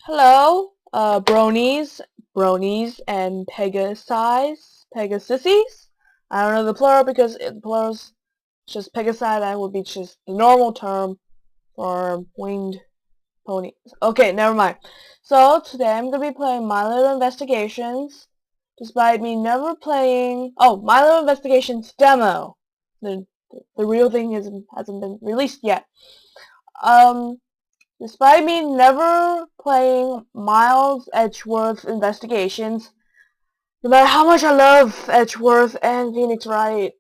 Hello, bronies, and pegasises. I don't know the plural because the plural's just pegasi. That would be just the normal term for winged ponies. Okay, never mind. So today I'm gonna be playing My Little Investigations, despite me never playing. Oh, My Little Investigations demo. The real thing hasn't been released yet. Despite me never playing Miles Edgeworth Investigations, no matter how much I love Edgeworth and Phoenix Wright,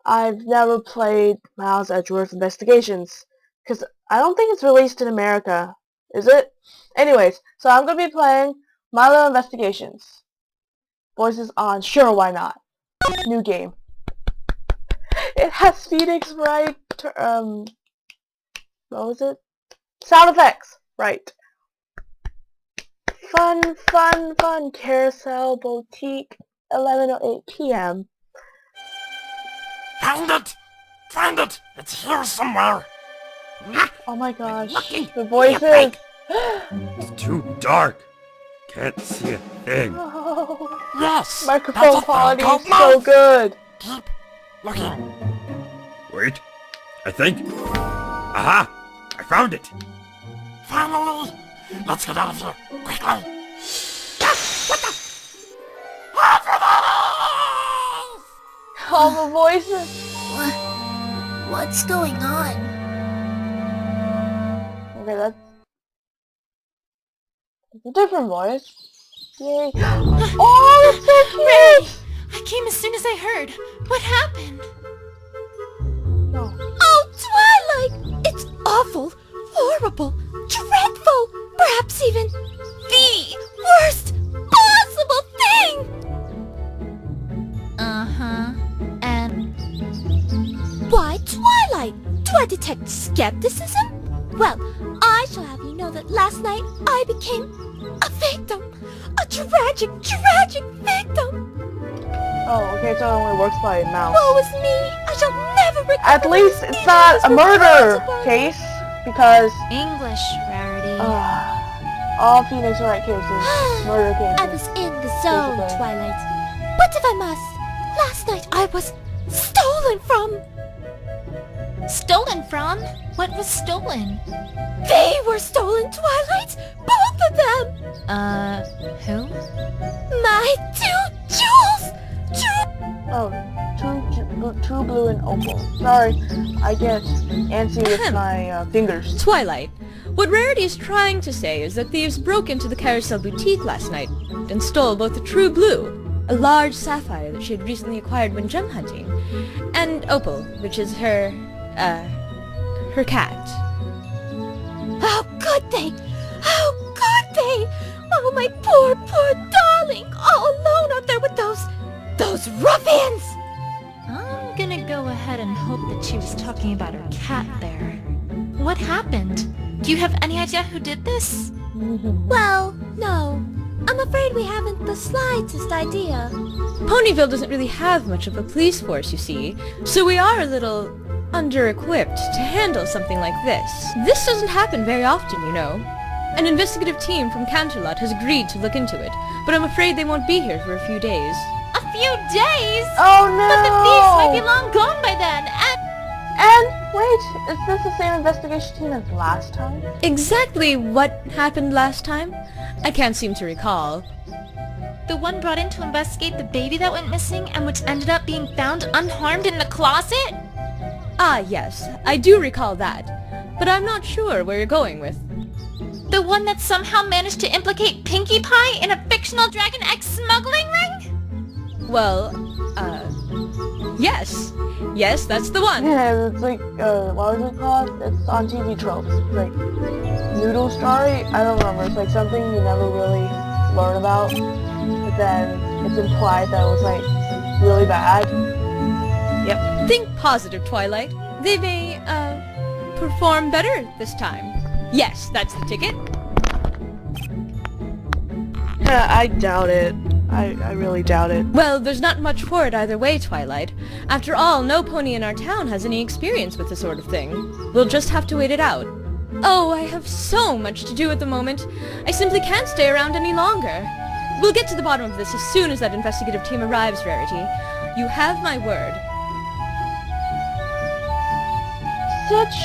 I've never played Miles Edgeworth Investigations. Because I don't think it's released in America. Is it? Anyways, so I'm going to be playing My Little Investigations. Voices on, sure, why not? New game. It has Phoenix Wright, what was it? Sound effects! Right. Fun, fun, fun. Carousel Boutique, 11:08 p.m. Find it! Find it! It's here somewhere! Oh my gosh. Looking. The voices! It's too dark. Can't see a thing. Oh, Yes! microphone quality is so good. Keep looking. Wait. I think. Aha! I found it! Finally! Let's get out of here! Quickly! Yes! What the? All the voices. What's going on? Okay, that's a different voice. Yay. Oh, that's so cute! I came as soon as I heard. What happened? No. Oh, Twilight! It's awful, horrible, dreadful, perhaps even the worst possible thing! Uh-huh. And... Why, Twilight? Do I detect skepticism? Well, I shall have you know that last night I became a victim. A tragic, tragic victim. Oh, okay, so it only works by mouse. Woe is me! I shall never recover. At least it's not a murder case, because English, Rarity. all Phoenix Wright cases, murder cases. I was in the zone, Basically. Twilight. But if I must, last night I was stolen from. Stolen from? What was stolen? They were stolen, Twilight! Both of them! Who? My 2 jewels! Oh, true blue and opal. Sorry, I get antsy with my fingers. Twilight, what Rarity is trying to say is that thieves broke into the Carousel Boutique last night and stole both the True Blue, a large sapphire that she had recently acquired when gem hunting, and Opal, which is her cat. How could they? How could they? Oh, my poor, poor darling, all alone out there with those ruffians! I'm gonna go ahead and hope that she was talking about her cat there. What happened? Do you have any idea who did this? Well, no. I'm afraid we haven't the slightest idea. Ponyville doesn't really have much of a police force, you see, so we are a little under-equipped to handle something like this. This doesn't happen very often, you know. An investigative team from Canterlot has agreed to look into it, but I'm afraid they won't be here for a few days. A few days? Oh no! But the thieves might be long gone by then, And wait, is this the same investigation team as last time? Exactly what happened last time? I can't seem to recall. the one brought in to investigate the baby that went missing and which ended up being found unharmed in the closet? Ah, yes, I do recall that, but I'm not sure where you're going with. The one that somehow managed to implicate Pinkie Pie in a fictional Dragon X smuggling ring? Well, yes. Yes, that's the one. Yeah, it's like, what was it called? It's on TV tropes. It's like, Noodle Story? I don't remember. It's like something you never really learn about, but then it's implied that it was like, really bad. Yep. Think positive, Twilight. They may, perform better this time. Yes, that's the ticket. I doubt it. I really doubt it. Well, there's not much for it either way, Twilight. After all, no pony in our town has any experience with this sort of thing. We'll just have to wait it out. Oh, I have so much to do at the moment. I simply can't stay around any longer. We'll get to the bottom of this as soon as that investigative team arrives, Rarity. You have my word. Such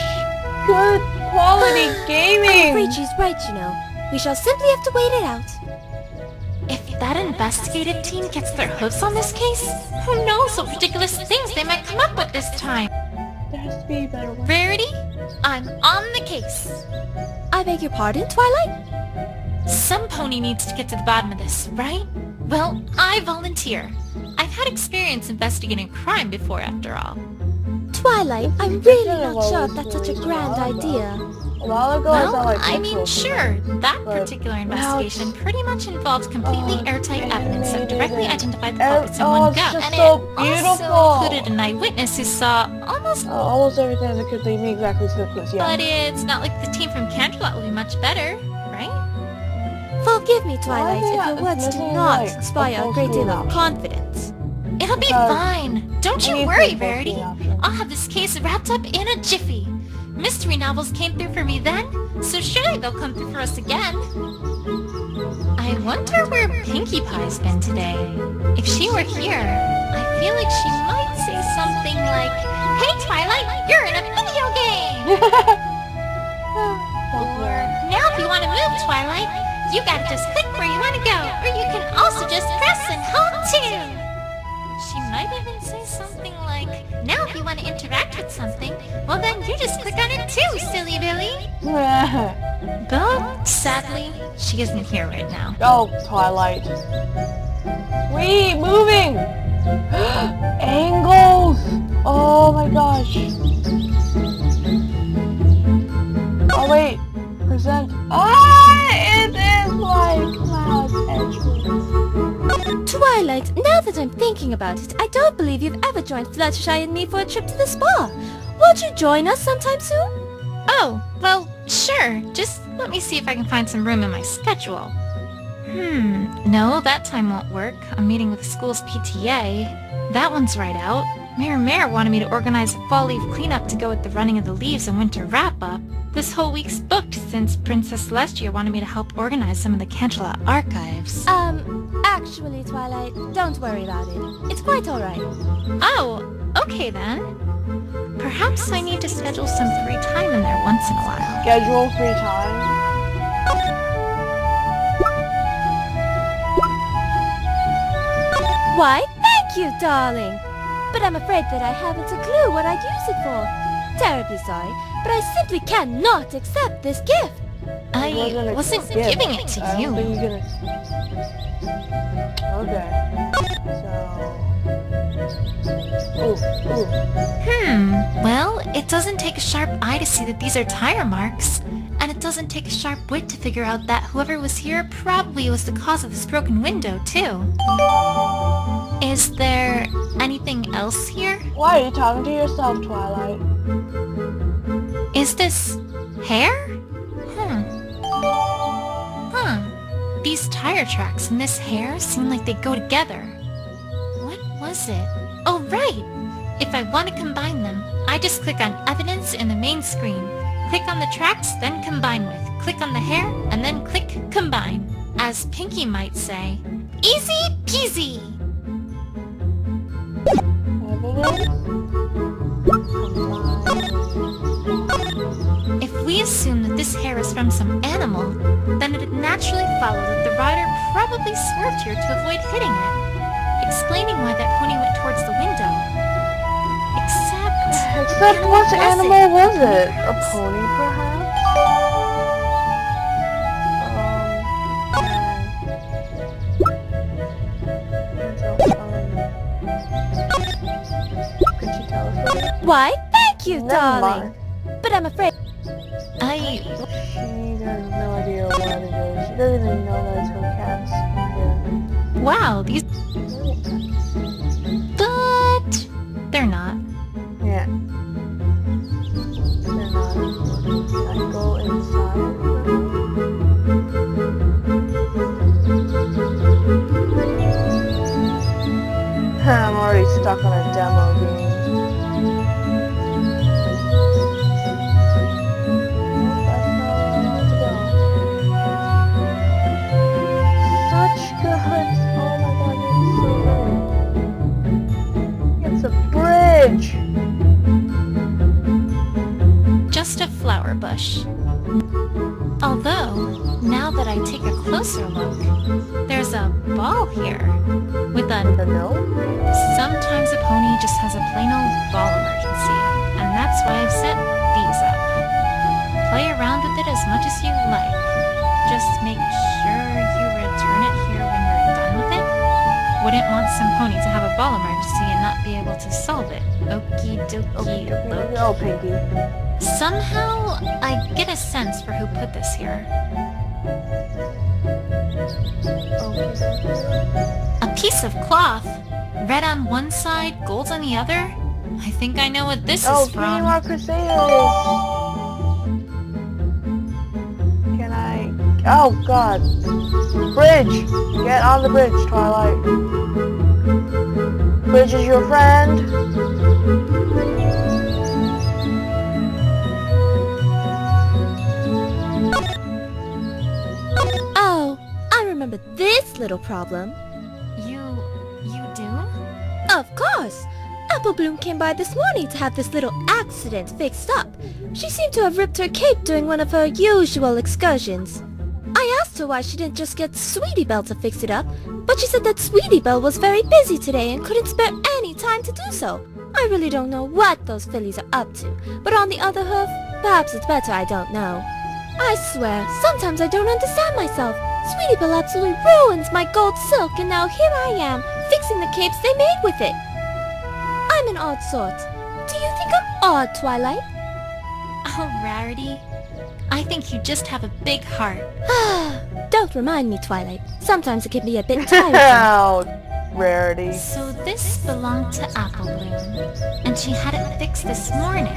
good quality I'm gaming! afraid she's right, you know. We shall simply have to wait it out. If that investigative team gets their hooves on this case, who knows what ridiculous things they might come up with this time. There has to be a better one. Rarity, I'm on the case. I beg your pardon, Twilight? Some pony needs to get to the bottom of this, right? Well, I volunteer. I've had experience investigating crime before, after all. Twilight, I'm really not sure if that's such a grand idea. A while ago, I Well, saw like I mean, pixels. sure, that but particular now investigation it's- pretty much involves completely airtight evidence that directly identified the Oh, culprits in one it's go. just And so it beautiful. also included an eyewitness who saw Almost everything that could lead me exactly to the place, yeah. But it's not like the team from Canterlot will be much better, right? Forgive me, Twilight, Why if your is words do missing, not like, inspire a a great deal full of confidence. It'll be Because fine. Don't you anything worry, full Rarity. screen option. I'll have this case wrapped up in a jiffy. Mystery novels came through for me then, so surely they'll come through for us again. I wonder where Pinkie Pie's been today. If she were here, I feel like she might say something like, "Hey Twilight, you're in a video game!" Or, "Now if you want to move, Twilight, you gotta just click where you want to go, or you can also just press and hold too." She might even say something like, "Now if you want to interact with something, well then you just click on it too, silly Billy." But sadly, she isn't here right now. Oh, Twilight. Wait, moving! Angles! Oh my gosh. Oh wait, present. Ah, it is like Cloud Edgewood. Twilight, now that I'm thinking about it, I don't believe you've ever joined Fluttershy and me for a trip to the spa. Won't you join us sometime soon? Oh, well, sure. Just let me see if I can find some room in my schedule. No, that time won't work. I'm meeting with the school's PTA. That one's right out. Mayor wanted me to organize a fall leaf cleanup to go with the running of the leaves and winter wrap-up. This whole week's booked since Princess Celestia wanted me to help organize some of the Canterlot archives. Actually, Twilight, don't worry about it. It's quite alright. Oh, okay then. Perhaps I need to schedule some free time in there once in a while. Schedule free time. Why, thank you, darling. But I'm afraid that I haven't a clue what I'd use it for. Terribly sorry, but I simply cannot accept this gift. I wasn't giving it to I you. don't think you're gonna... Okay. So... Ooh. Well, it doesn't take a sharp eye to see that these are tire marks. And it doesn't take a sharp wit to figure out that whoever was here probably was the cause of this broken window, too. Is there anything else here? Why are you talking to yourself, Twilight? Is this hair? These tire tracks and this hair seem like they go together. What was it? Oh, right! If I want to combine them, I just click on Evidence in the main screen. Click on the tracks, then Combine with. Click on the hair, and then click Combine. As Pinkie might say, easy peasy! If we assume that this hair is from some animal, then it'd naturally follow that the rider probably swerved here to avoid hitting it, explaining why that pony went towards the window. Except what animal was it? A pony, perhaps? Could you tell us what it is? Why, thank you, Never darling. mind. But I'm afraid... She has no idea what it is. She doesn't even know that it's her cats. Yeah. Wow, these... But... they're not. Yeah. They're not. Can I go inside? I'm already stuck on a demo game. bush. Although, now that I take a closer look, there's a ball here with a... No? Sometimes a pony just has a plain old ball emergency, and that's why I've set these up. Play around with it as much as you like. Just make sure you return it here when you're done with it. Wouldn't want some pony to have a ball emergency and not be able to solve it. Okie dokie. Loki. Oh, Pinky. Somehow, I get a sense for who put this here. A piece of cloth. Red on one side, gold on the other. I think I know what this Oh, is Team from. Rock Crusaders! Can I... Oh, God. Bridge! Get on the bridge, Twilight. Bridge is your friend. Oh, I remember this little problem. You do? Of course! Apple Bloom came by this morning to have this little accident fixed up. She seemed to have ripped her cape during one of her usual excursions. I asked her why she didn't just get Sweetie Belle to fix it up, but she said that Sweetie Belle was very busy today and couldn't spare any time to do so. I really don't know what those fillies are up to, but on the other hoof, perhaps it's better I don't know. I swear, sometimes I don't understand myself. Sweetie Belle absolutely ruins my gold silk, and now here I am, fixing the capes they made with it. I'm an odd sort. Do you think I'm odd, Twilight? Oh, Rarity. I think you just have a big heart. Don't remind me, Twilight. Sometimes it can be a bit tiresome. Oh, Rarity. So this belonged to Apple Bloom, and she had it fixed this morning.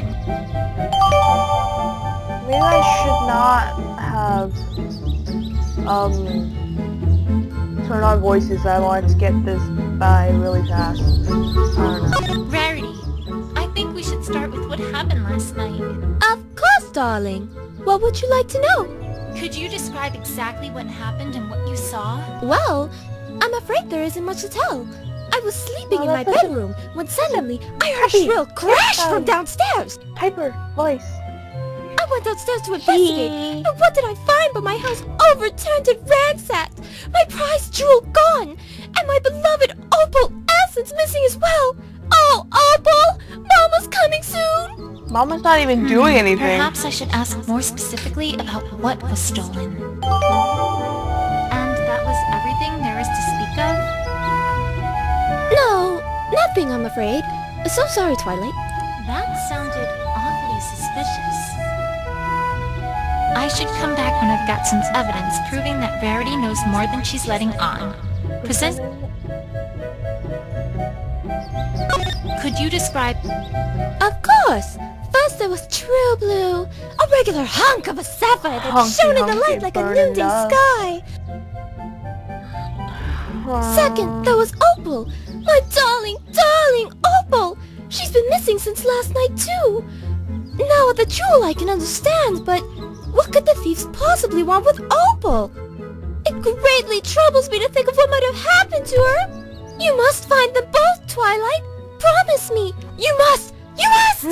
Maybe I should not have, turned on voices. I wanted to get this by really fast. I don't know. Rarity, I think we should start with what happened last night. Of course, darling. What would you like to know? Could you describe exactly what happened and what you saw? Well, I'm afraid there isn't much to tell. I was sleeping Oh, in my that's such a- bedroom when suddenly I heard a Happy. shrill crash from downstairs. Hyper voice. I went downstairs to investigate, and what did I find but my house overturned and ransacked, my prized jewel gone, and my beloved opal essence missing as well. Oh, Opal! Mama's coming soon! Mama's not even doing anything. Perhaps I should ask more specifically about what was stolen. And that was everything there is to speak of? No, nothing, I'm afraid. So sorry, Twilight. That sounded awfully suspicious. I should come back when I've got some evidence proving that Rarity knows more than she's letting on. Present... Could you describe... Of course! First there was True Blue, a regular hunk of a sapphire that Hunky, shone in the hunky, light like a burning noonday up. sky. Second, there was Opal, my darling, darling Opal! She's been missing since last night too. Now the jewel I can understand, but what could the thieves possibly want with Opal? It greatly troubles me to think of what might have happened to her. You must find them both, Twilight. Promise me. You must. You must!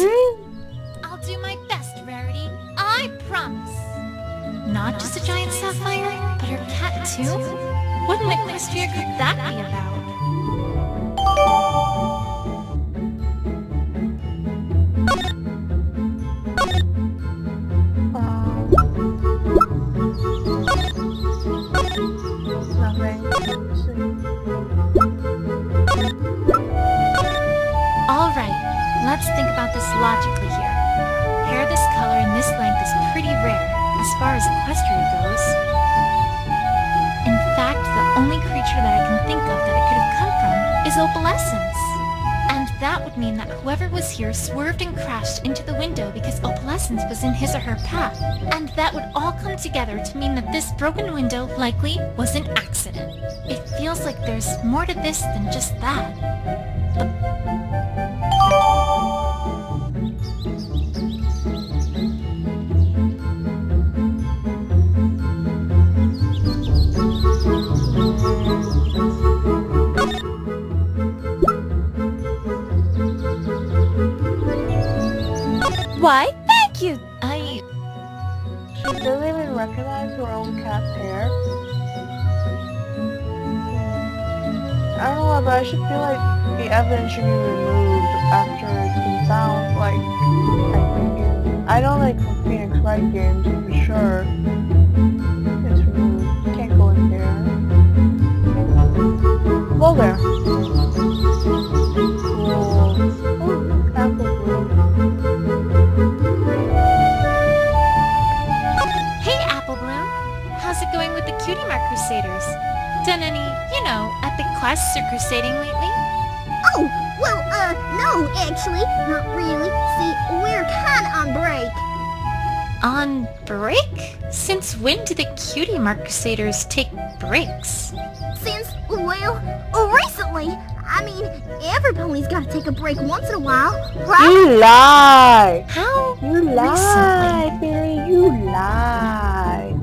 I'll do my best, Rarity. I promise. Not just a giant sapphire, but her cat too? What in Equestria could that be about? Alright, let's think about this logically here. Hair this color and this length is pretty rare, as far as Equestria goes. In fact, the only creature that I can think of that it could have come from is opalescence. And that would mean that whoever was here swerved and crashed into the window because opalescence was in his or her path. And that would all come together to mean that this broken window likely was an accident. It feels like there's more to this than just that. Why, thank you. hair. I don't know, but I should feel like the evidence should be removed after it's been found, like, I know, like, for Phoenix Wright games, for sure, it's removed. Can't go in there. Well, there. Cool. Oh, apple bloom. Hey, Apple Bloom. How's it going with the Cutie Mark Crusaders? Done any, epic quests or crusading lately? Oh, well, no, actually, not really. See, we're kinda on break. On break? Since when do the Cutie Mark Crusaders take breaks? Since, well, recently. I mean, every pony's gotta take a break once in a while, right? You lie! How You lie, Fairy, you lie.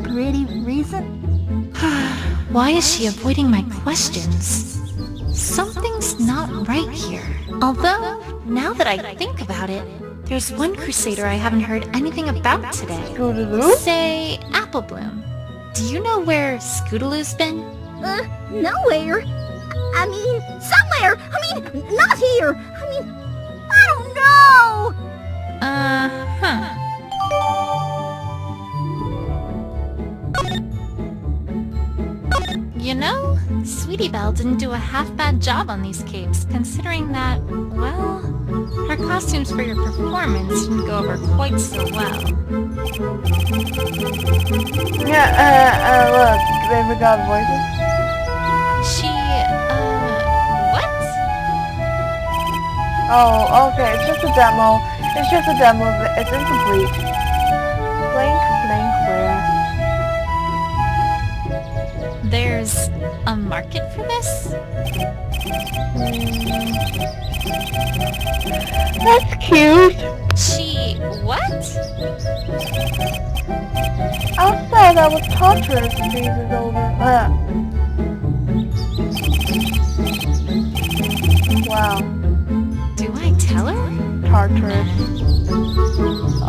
Pretty recent? Why is she avoiding my questions? Something's not right here. Although, now that I think about it, there's one Crusader I haven't heard anything about today. Scootaloo? Say, Apple Bloom. Do you know where Scootaloo's been? Nowhere. I mean, somewhere. I mean, not here. I mean, I don't know. Uh-huh. You know, Sweetie Belle didn't do a half-bad job on these capes, considering that, well, her costumes for your performance didn't go over quite so well. Yeah, look, they forgot voices. What? Oh, okay, it's just a demo. It's just a demo, it's incomplete. Blank, where? There's a market for this? That's cute! What? Outside, I was torturous phases over. Wow. Do I tell her? Tartarus.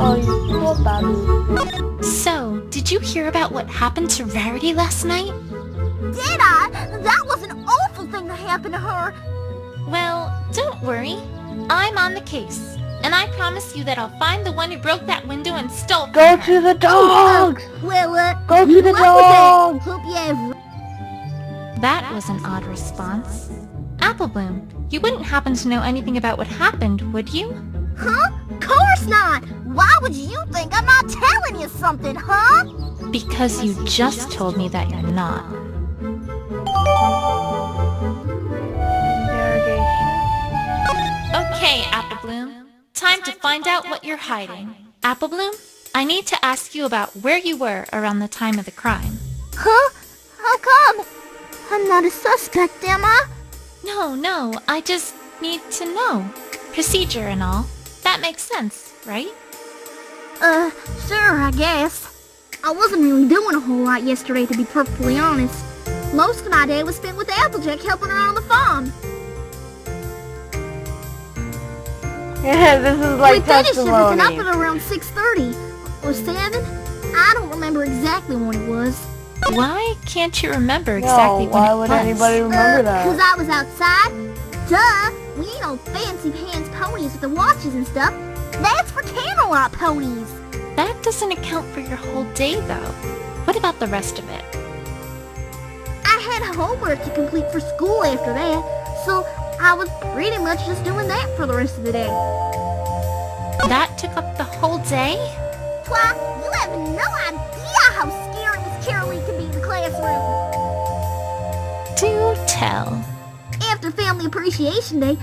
Oh, you poor babu. So, did you hear about what happened to Rarity last night? Did I? That was an awful thing that happened to her. Well, don't worry. I'm on the case. And I promise you that I'll find the one who broke that window and stole from Go her. to the dogs! Well, Go to good the luck with dogs! that. Hope you have... That was an odd response. Apple Bloom, you wouldn't happen to know anything about what happened, would you? Huh? Course not! Why would you think I'm not telling you something, huh? Because you just told me that you're not. Okay, Apple Bloom. Time to find out what you're hiding. Apple Bloom, I need to ask you about where you were around the time of the crime. Huh? How come? I'm not a suspect, am I? No, I just need to know. Procedure and all. That makes sense, right? Sure, I guess. I wasn't really doing a whole lot yesterday, to be perfectly honest. Most of my day was spent with Applejack helping her on the farm. Yeah, this is like We finished everything up testimony. at around 6:30 or 7. I don't remember exactly when it was. Why can't you remember exactly No, when why it would was? anybody remember Cause that? I was outside. Duh! We ain't no fancy pants ponies with the watches and stuff. That's for Camelot ponies. That doesn't account for your whole day, though. What about the rest of it? I had homework to complete for school after that, so I was pretty much just doing that for the rest of the day. That took up the whole day? Why, you have no idea how scary Miss Caroline can be in the classroom. Do tell. After Family Appreciation Day,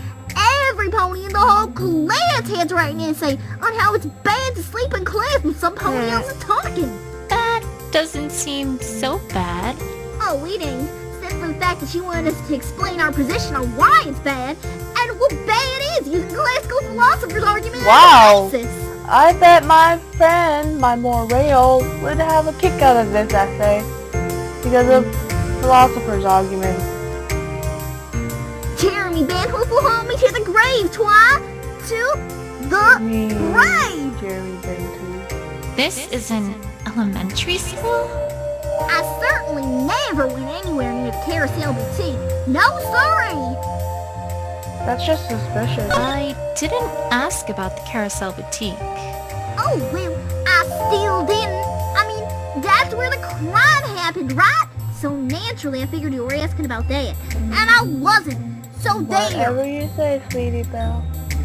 every pony in the whole class had to write an essay on how it's bad to sleep in class when some pony else is talking. That doesn't seem so bad. Oh, we didn't. Except for the fact that she wanted us to explain our position on why it's bad and what bad it is using classical philosophers' argument Wow. as a basis. I bet my friend, my Morale, would have a kick out of this essay because of philosopher's arguments. Jeremy Banhook will hold me to the grave, Twi. To the grave. Jeremy Benton. This is an elementary school? I certainly never went anywhere near the Carousel Boutique. No, sorry. That's just suspicious. I didn't ask about the Carousel Boutique. Oh, well, I still didn't. I mean, that's where the crime happened, right? So naturally, I figured you were asking about that. And I wasn't. So there. Whatever you say, sweetie belle.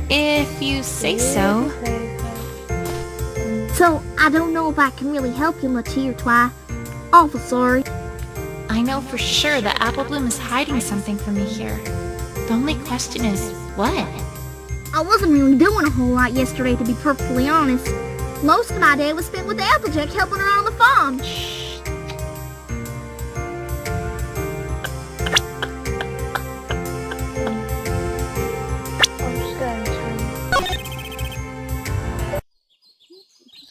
If you say so. So, I don't know if I can really help you much here, Twi. Awful sorry. I know for sure that Apple Bloom is hiding something from me here. The only question is, what? I wasn't really doing a whole lot yesterday, to be perfectly honest. Most of my day was spent with Applejack helping her on the farm.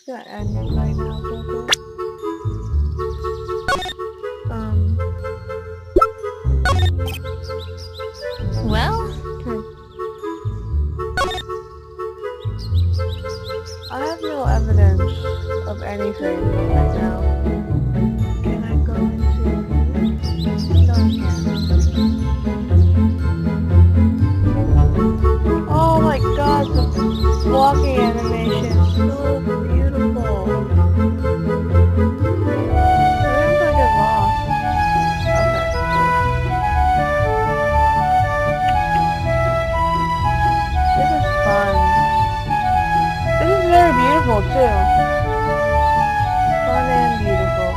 Gonna end it right now, Gogo. Well, I have no evidence of anything right now. Can I go into... No, I can't. Oh my god, the walking animation is so beautiful. Where did I get lost? Okay. This is fun. This is very beautiful too. Fun and beautiful.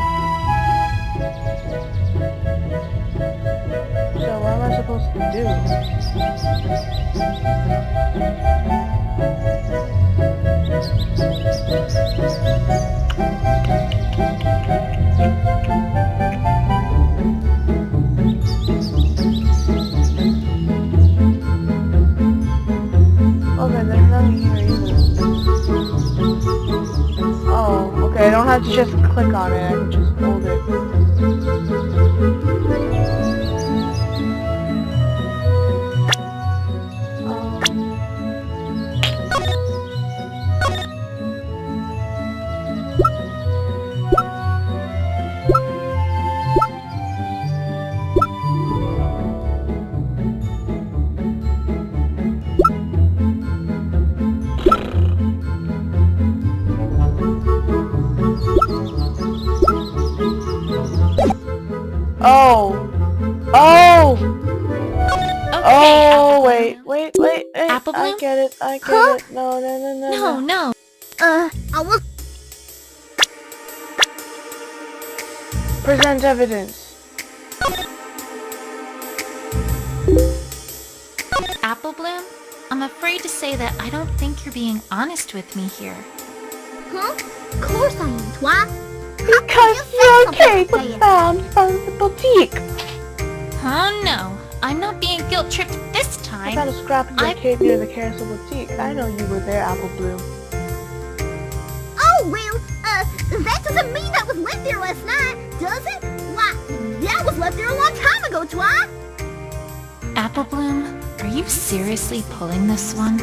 So what am I supposed to do? Okay, there's nothing here either. Oh, okay, I don't have to just click on it, I can just hold it. Oh! Oh! okay. Oh, wait. Apple I Bloom? get it. Huh? No. No. I was... Present evidence. Apple Bloom, I'm afraid to say that I don't think you're being honest with me here. Huh? Of course I am, Twi. Because your cape was found from the boutique. Oh no, I'm not being guilt-tripped this I time. found a scrap of your cape near the Carousel Boutique. I know you were there, Apple Bloom. Oh, well, that doesn't mean that was left there last night, does it? Why, that was left there a long time ago, Twi. Apple Bloom, are you seriously pulling this one?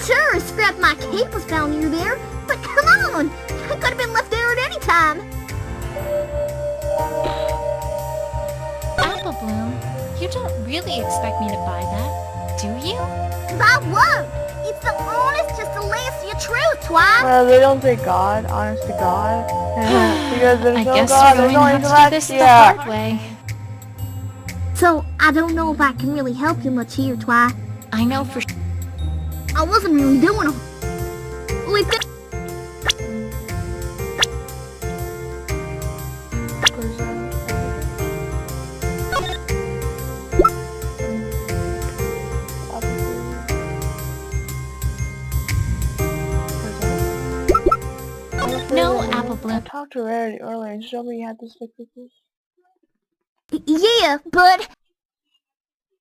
Sure, a scrap of my cape was found near there, but come on, it could have been left there at any time. Apple Bloom, you don't really expect me to buy that, do you? I won't. It's the honest, just the last of your truth, Twi. Well, they don't say God, honest to God. Because there's I no guess God, you're there's going no to have to do this the intellect. hard way. So, I don't know if I can really help you much here, Twi. I know for sure. I wasn't really doing a... We've been... No, Apple I Bloom. talked to Rarity earlier and she told me you had to stick with this. Yeah, but...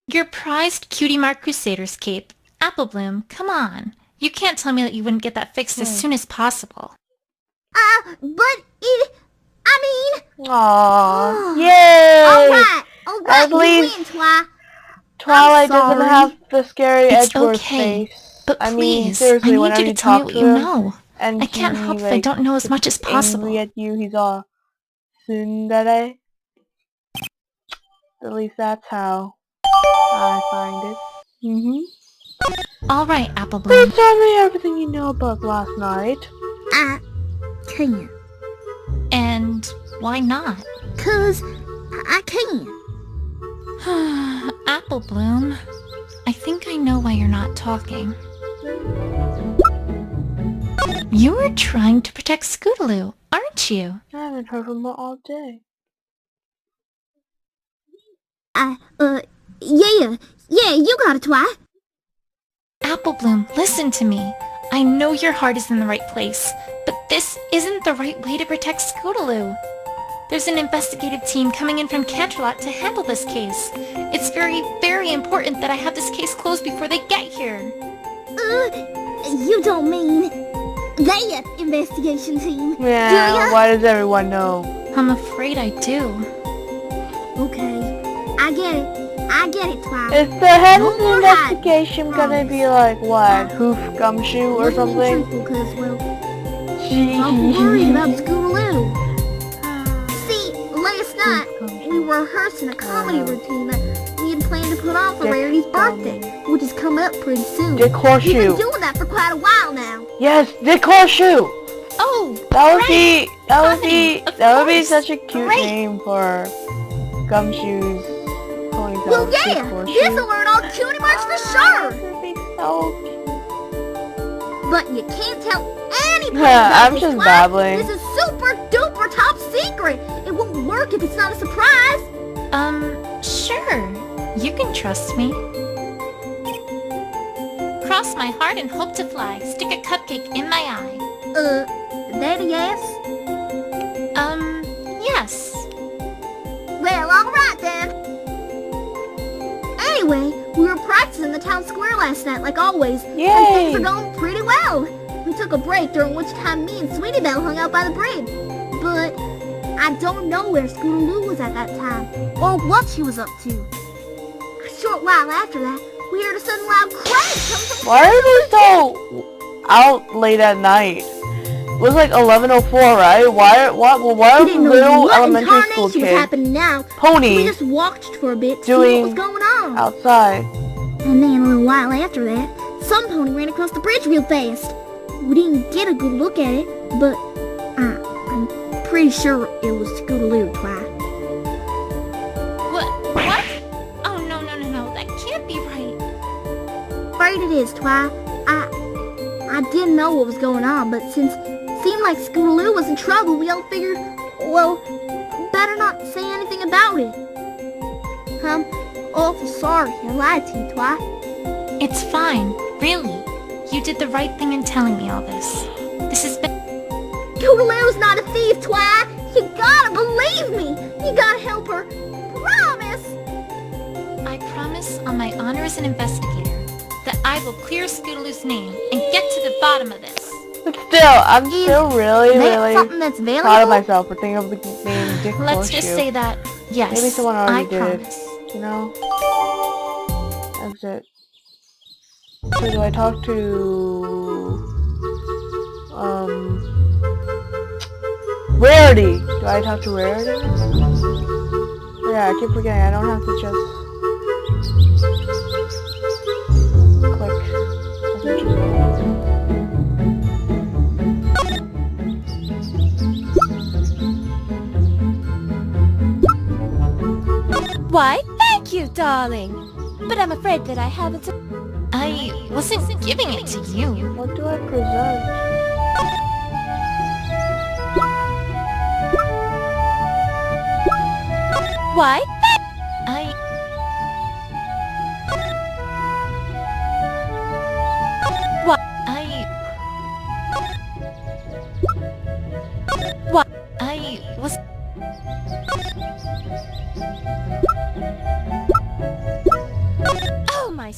Your prized Cutie Mark Crusaders cape. Apple Bloom, come on. You can't tell me that you wouldn't get that fixed as soon as possible. But it... I mean... Aww. Yay! Alright, At you least- win, Twi. Twilight I'm doesn't sorry. have the scary It's Edgeworth okay, face. But I mean, please, seriously, I need whenever you to you tell me talk what to you him, know. and I can't he, help if I don't know as much as gets possible. angry at you. He's all tsundere. At least that's how I find it. All right, Apple Please Bloom. tell me everything you know about last night. I can't. And why not? 'Cause I can't. Apple Bloom, I think I know why you're not talking. You were trying to protect Scootaloo, aren't you? I haven't heard from her all day. Yeah, you got it, Twi. Apple Bloom, listen to me. I know your heart is in the right place, but this isn't the right way to protect Scootaloo. There's an investigative team coming in from Canterlot to handle this case. It's very, very important that I have this case closed before they get here. You don't mean the investigation team, do Yeah, ya? why does everyone know? I'm afraid I do. Okay, I get it, Twi. Is the head No of the more investigation hiding. gonna be like, what, Hoof Gumshoe or something? Because, well, I'm worried about Scootaloo. See, last night, we were rehearsing a comedy routine that we had planned to put on for Dick Rarity's birthday, which is coming up pretty soon. Dick We've Horseshoe. been doing that for quite a while now. Yes, Dick Horseshoe! Oh, That would right. be Of such a cute Great. name for Gumshoe's ponytail. Well, Dick yeah, Horseshoe. this'll learn all cutie marks for sure. That'd be so cute. But you can't tell anybody Yeah, about I'm this, just Twi. babbling. This is super duper top secret. It won't work if it's not a surprise. Sure. You can trust me. Cross my heart and hope to fly. Stick a cupcake in my eye. Daddy, yes? Yes. Well, alright then. Anyway, we were practicing in the town square last night, like always. And things Yay! are going pretty well. We took a break, during which time me and Sweetie Belle hung out by the bridge. But I don't know where Scootaloo was at that time, or what she was up to. A short while after that, we heard a sudden loud crash coming from Why are they so out late at night? It was like 11:04, right? Why We are didn't know little what elementary school incarnation was kids happening now. We Pony just watched for a bit to see doing what was going on. outside? And then a little while after that, some pony ran across the bridge real fast. We didn't get a good look at it, but I'm pretty sure it was Scootaloo, Twi. What? Oh, no. That can't be right. Afraid it is, Twi. I didn't know what was going on, but since it seemed like Scootaloo was in trouble, we all figured, well, better not say anything about it. I'm awful sorry I lied to you, Twi. It's fine. Really. You did the right thing in telling me all this. This has been... Scootaloo's not a thief, Twi. You gotta believe me. You gotta help her. Promise. I promise on my honor as an investigator that I will clear Scootaloo's name and get to the bottom of this. But still, I'm still really That's something that's proud of valuable. myself for thinking of the name Dick Let's Horseshoe. just say that, yes, Maybe someone already I did. promise. You know? Exit. So do I talk to... Rarity! Do I talk to Rarity? Yeah, I keep forgetting. I don't have to just... click. I can Why, thank you, darling. But I'm afraid that I haven't... I wasn't giving it to you. What do I present? Why, I... What? I... What? I was... Oh, my...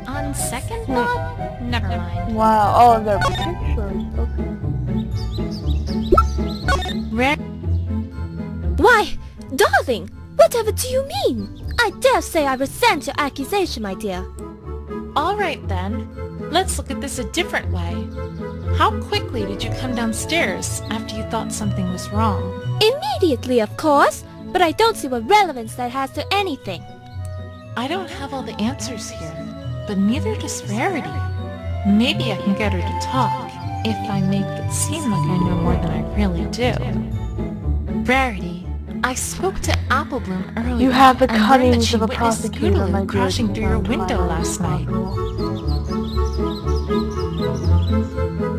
On second thought? Never mind. Wow, oh, they're pictures. Okay. Rare... Why, darling, whatever do you mean? I dare say I resent your accusation, my dear. Alright then. let's look at this a different way. How quickly did you come downstairs after you thought something was wrong? Immediately, of course, but I don't see what relevance that has to anything. I don't have all the answers here, but neither does Rarity. Maybe I can get her to talk, if I make it seem like I know more than I really do. Rarity, I spoke to Applebloom earlier. You have the and learned that cunnings she of a witnessed prosecutor, my Scootaloo dear. crashing through your window last night.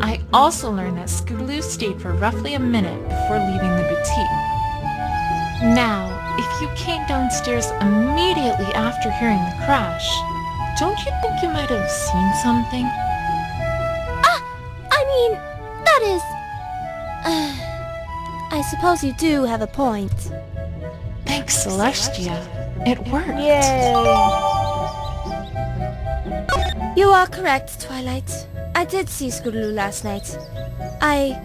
I also learned that Scootaloo stayed for roughly a minute before leaving the boutique. Now, if you came downstairs immediately after hearing the crash, don't you think you might have seen something? I mean, that is... I suppose you do have a point. Thanks, Celestia. It worked. Yay! You are correct, Twilight. I did see Scootaloo last night. I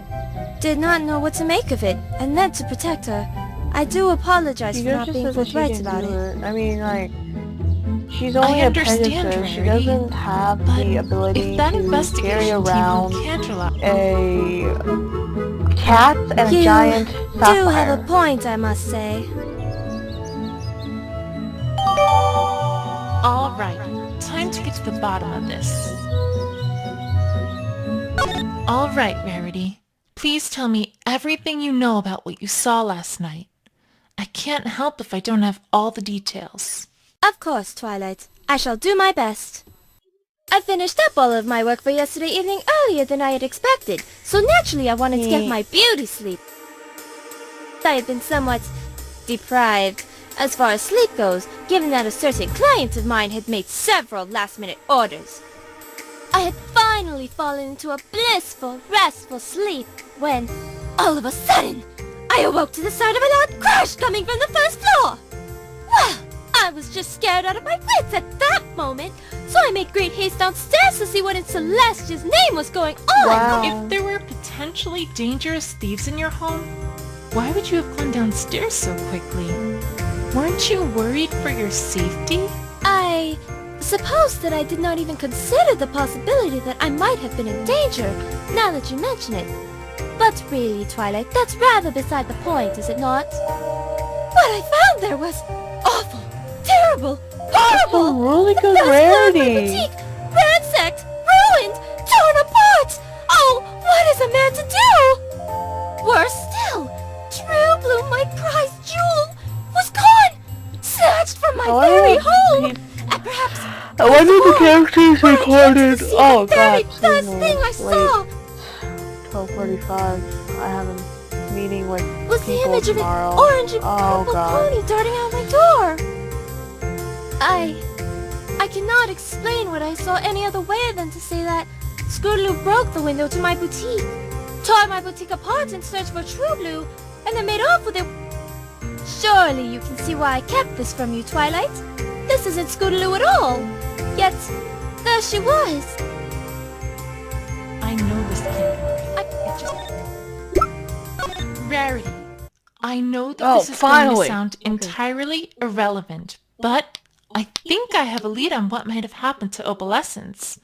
did not know what to make of it, and meant to protect her. I do apologize for You not just being said that she forthright didn't about do it. it. I mean, like, she's only a understand, Pegasus. She Rarity, doesn't have but the ability if that to carry investigation around team from Canterlot... a cat and a You giant do sapphire. have a point, I must say. All right, time to get to the bottom of this. All right, Rarity. Please tell me everything you know about what you saw last night. I can't help if I don't have all the details. Of course, Twilight. I shall do my best. I finished up all of my work for yesterday evening earlier than I had expected, so naturally I wanted to get my beauty sleep. I had been somewhat deprived as far as sleep goes, given that a certain client of mine had made several last-minute orders. I had finally fallen into a blissful, restful sleep when, all of a sudden, I awoke to the sound of a loud crash coming from the first floor. Well, I was just scared out of my wits at that moment, so I made great haste downstairs to see what in Celestia's name was going on. Wow. If there were potentially dangerous thieves in your home, why would you have gone downstairs so quickly? Weren't you worried for your safety? I suppose that I did not even consider the possibility that I might have been in danger, now that you mention it. But really, Twilight, that's rather beside the point, is it not? What I found there was awful, terrible, horrible! That's a really good The first floor of my rarity. boutique, ransacked, ruined, torn apart! Oh, what is a man to do? Worse still, True Blue, my prized jewel, was gone! Snatched from my very home! And perhaps... I wonder if the characters Why can't you recorded. see Oh the very god, first excuse me, thing I it's saw? late. 12:45. I have a meeting with Was the people image of tomorrow. an orange and Oh purple god. pony darting out my door. I cannot explain what I saw any other way than to say that Scootaloo broke the window to my boutique, tore my boutique apart in search for True Blue, and then made off with it. Surely you can see why I kept this from you, Twilight. This isn't Scootaloo at all. Yet, there she was. I know this can't be. Rarity. I know that Oh, this is finally. going to sound entirely irrelevant, but I think I have a lead on what might have happened to Opalescence.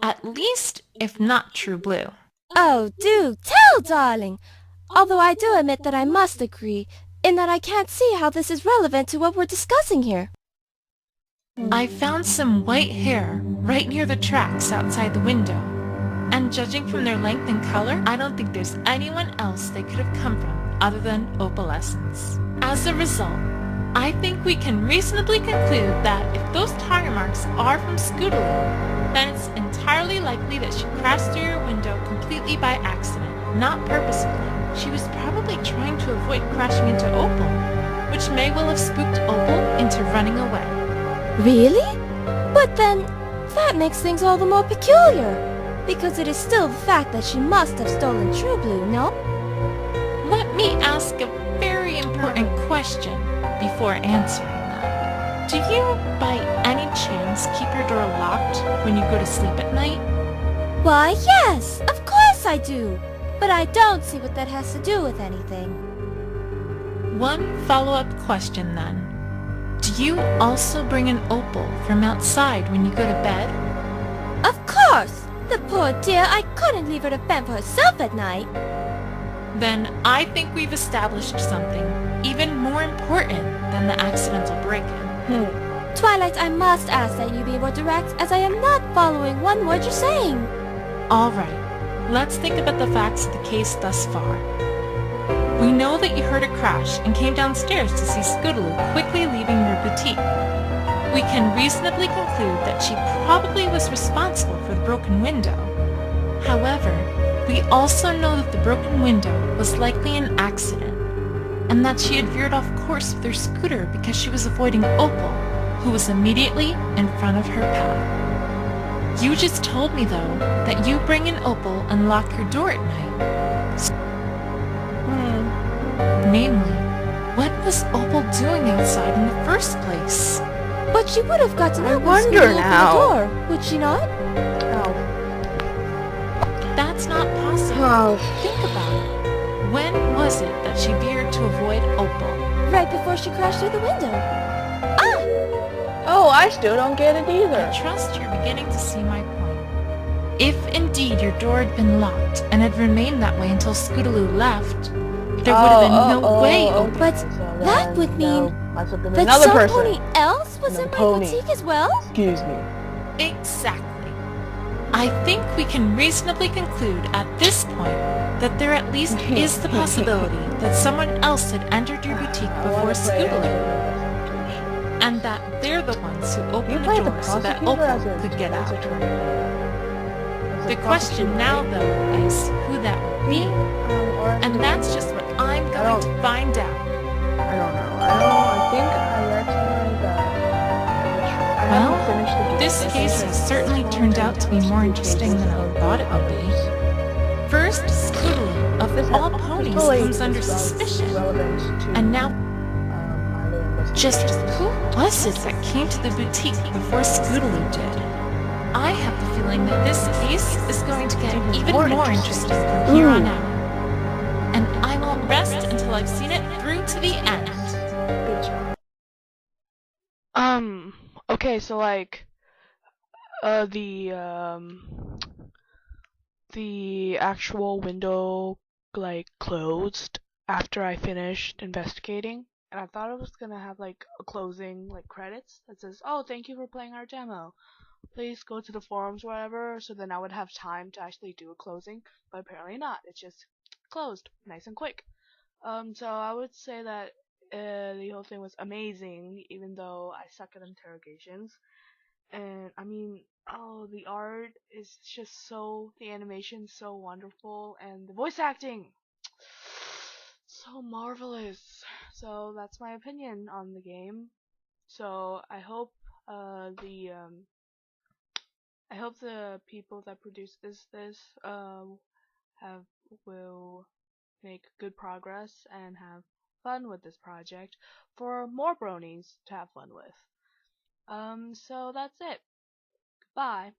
At least, if not True Blue. Oh, do tell, darling. Although I do admit that I must agree, in that I can't see how this is relevant to what we're discussing here. I found some white hair right near the tracks outside the window. And judging from their length and color, I don't think there's anyone else they could have come from other than Opalescence. As a result, I think we can reasonably conclude that if those tire marks are from Scootaloo, then it's entirely likely that she crashed through your window completely by accident, not purposefully. She was probably trying to avoid crashing into Opal, which may well have spooked Opal into running away. Really? But then, that makes things all the more peculiar, because it is still the fact that she must have stolen True Blue, no? Let me ask a very important question before answering that. Do you, by any chance, keep your door locked when you go to sleep at night? Why, yes, of course I do. But I don't see what that has to do with anything. One follow-up question then. Do you also bring an opal from outside when you go to bed? Of course! The poor dear, I couldn't leave her to fend for herself at night. Then I think we've established something even more important than the accidental break-in. Twilight, I must ask that you be more direct, as I am not following one word you're saying. Alright, let's think about the facts of the case thus far. We know that you heard a crash and came downstairs to see Scootaloo quickly leaving your boutique. We can reasonably conclude that she probably was responsible for the broken window. However, we also know that the broken window was likely an accident, and that she had veered off course with her scooter because she was avoiding Opal, who was immediately in front of her path. You just told me, though, that you bring in Opal and lock your door at night. Namely, what was Opal doing outside in the first place? But she would have gotten I out when wonder Scootaloo now. opened the door, would she not? Oh. That's not possible. Oh. Think about it. When was it that she veered to avoid Opal? Right before she crashed through the window. Oh, I still don't get it I either. trust you're beginning to see my point. If indeed your door had been locked and had remained that way until Scootaloo left, there would have been no way open. But So that then, would mean must have been that another somebody person. else was in Another my pony. boutique as well? Excuse me. Exactly. I think we can reasonably conclude at this point that there at least is the possibility that someone else had entered your boutique before Scootaloo, and that they're the ones who You opened the play the door so that prosecutor as Opal a could get defense out. attorney. As a The question prosecutor, now, right? though, is who that would be, Or as and a that's just what I'm going to find out. I don't know. I think I read somewhere that I Well, haven't finished the game. This I case finished has the certainly first turned one, out to be and more two interesting cases than I of thought it would be. others. First, Scootaloo, of This all has ponies, totally comes under is suspicion. relevant to And now, my little just investigation. who was it that came to the boutique before Scootaloo did? I have the feeling that this case is going to get even more interesting from here on out. And I won't rest until I've seen it through to the end. Good job. Okay, so like, the actual window like closed after I finished investigating, and I thought it was gonna have like a closing like credits that says, "Oh, thank you for playing our demo. Please go to the forums, whatever." So then I would have time to actually do a closing, but apparently not. It's just closed, nice and quick. So I would say that the whole thing was amazing, even though I suck at interrogations. And I mean, oh, the art is just the animation so wonderful, and the voice acting so marvelous. So that's my opinion on the game. So I hope the people that produce this have will make good progress and have fun with this project for more bronies to have fun with. So that's it. Bye.